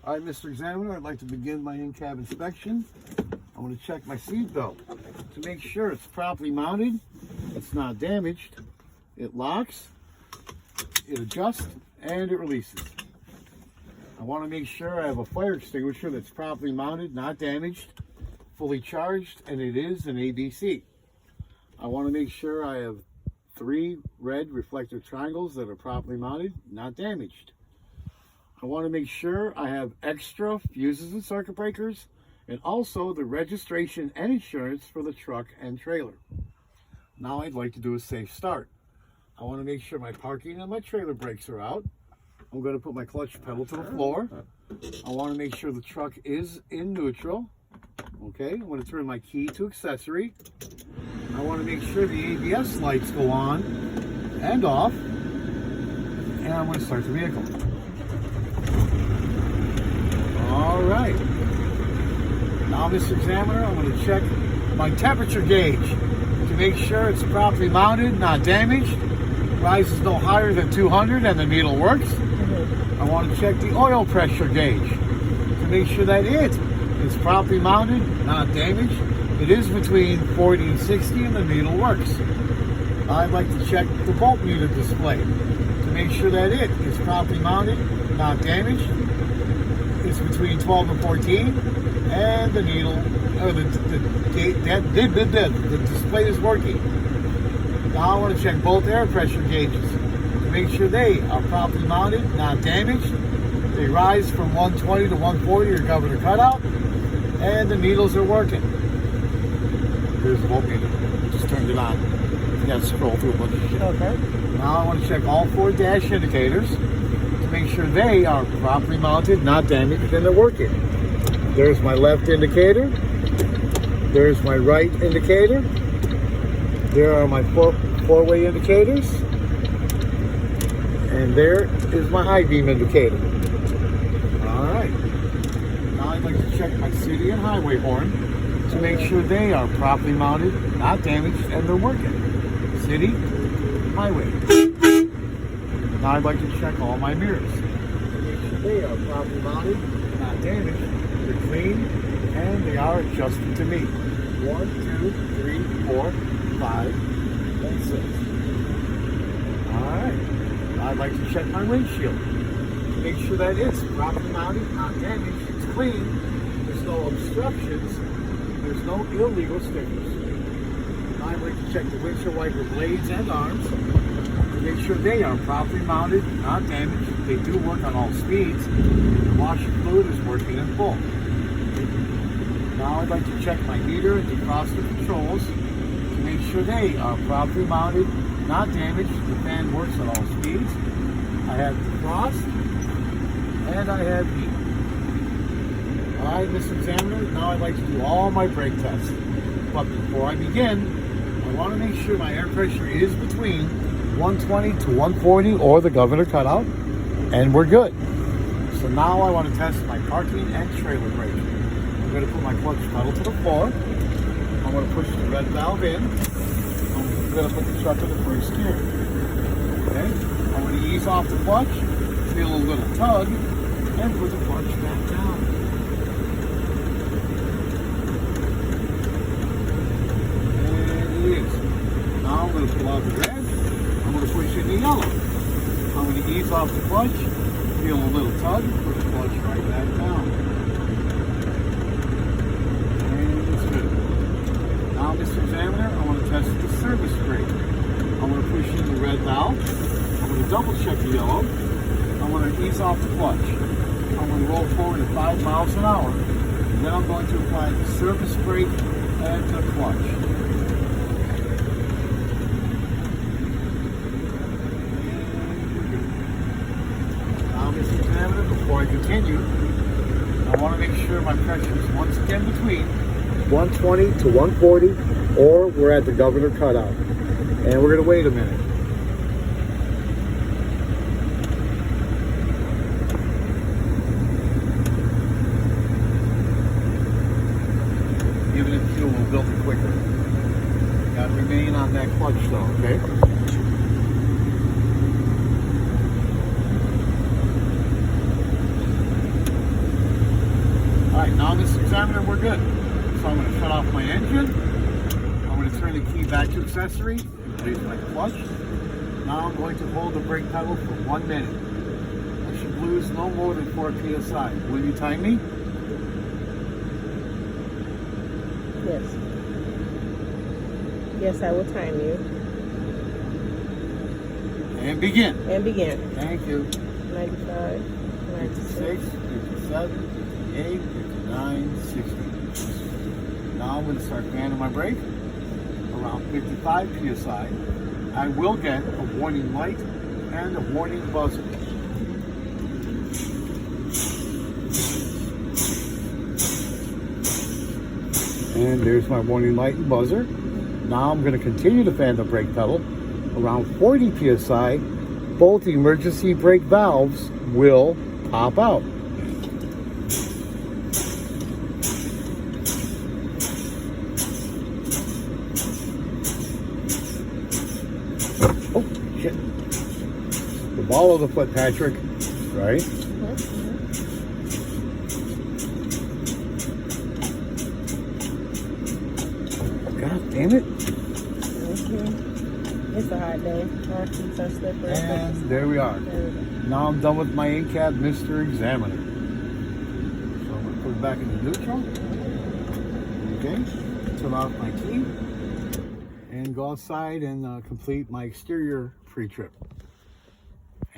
All right, Mr. Examiner, I'd like to begin my in-cab inspection. I want to check my seat belt to make sure it's properly mounted, it's not damaged, it locks, it adjusts, and it releases. I want to make sure I have a fire extinguisher that's properly mounted, not damaged, fully charged, and it is an ABC. I want to make sure I have 3 red reflective triangles that are properly mounted, not damaged. I want to make sure I have extra fuses and circuit breakers, and also the registration and insurance for the truck and trailer. Now I'd like to do a safe start. I want to make sure my parking and my trailer brakes are out. I'm going to put my clutch pedal to the floor. I want to make sure the truck is in neutral. Okay, I'm going to turn my key to accessory. I want to make sure the ABS lights go on and off. And I'm going to start the vehicle. All right. Now, Mr. Examiner, I'm going to check my temperature gauge to make sure it's properly mounted, not damaged. Rises no higher than 200 and the needle works. I want to check the oil pressure gauge to make sure that it is properly mounted, not damaged. It is between 40 and 60 and the needle works. I'd like to check the voltmeter display to make sure that it is properly mounted, not damaged. It's between 12 and 14, and the needle, or the display is working. Now I want to check both air pressure gauges to make sure they are properly mounted, not damaged. They rise from 120 to 140 or governor cutout, and the needles are working. Here's the voltmeter. Just turned it on. You got to scroll through a bunch of shit. Okay. Now I want to check all 4 dash indicators to make sure they are properly mounted, not damaged, and they're working. There's my left indicator. There's my right indicator. There are my four-way indicators. And there is my high beam indicator. All right. Now I'd like to check my city and highway horn to make sure they are properly mounted, not damaged, and they're working. City, highway. Now I'd like to check all my mirrors to make sure they are properly mounted, not damaged, they're clean, and they are adjusted to me. 1, 2, 3, 4, 5, and 6. Alright. Now I'd like to check my windshield to make sure that it's properly mounted, not damaged, it's clean, there's no obstructions, there's no illegal stickers. Now I'd like to check the windshield wiper blades and arms to make sure they are properly mounted, not damaged. They do work on all speeds. The washer fluid is working in full. Now I'd like to check my meter and defroster controls to make sure they are properly mounted, not damaged. The fan works at all speeds. I have defrost and I have heat. Alright, Mr. Examiner, now I'd like to do all my brake tests. But before I begin, I want to make sure my air pressure is between 120 to 140 or the governor cutout, and we're good. So now I want to test my parking and trailer brake. I'm going to put my clutch pedal to the floor. I'm going to push the red valve in. I'm going to put the truck in the first gear. Okay? I'm going to ease off the clutch, feel a little tug, and put the clutch back down. Now I'm going to pull out the red, I'm going to push in the yellow. I'm going to ease off the clutch, feel a little tug, put the clutch right back down. And it's good. Now, Mr. Examiner, I want to test the service brake. I'm going to push in the red valve, I'm going to double check the yellow, I'm going to ease off the clutch. I'm going to roll forward at 5 miles an hour, and then I'm going to apply the service brake and the clutch. Before I continue, I want to make sure my pressure is once again between 120 to 140, or we're at the governor cutout. And we're going to wait a minute. Giving it fuel will build it quicker. Got to remain on that clutch though, okay? right, now Mr. Examiner, we're good. So I'm going to shut off my engine. I'm going to turn the key back to accessory, raise my clutch. Now I'm going to hold the brake pedal for 1 minute. I should lose no more than 4 psi. Will you time me? Yes. Yes, I will time you. And begin. And begin. Thank you. 95, 56, 96. 57, 58, 59, 60. Now I'm going to start fanning my brake around 55 psi. I will get a warning light and a warning buzzer. And there's my warning light and buzzer. Now I'm going to continue to fan the brake pedal around 40 psi. Both emergency brake valves will pop out. Oh, shit. The ball of the foot, Patrick. Right? God damn it. It's a hot day. Our feet are slippery. And there we are. Now I'm done with my in-cab Mr. Examiner. So I'm going to put it back into neutral. Okay. Turn off my key. And go outside and complete my exterior pre-trip.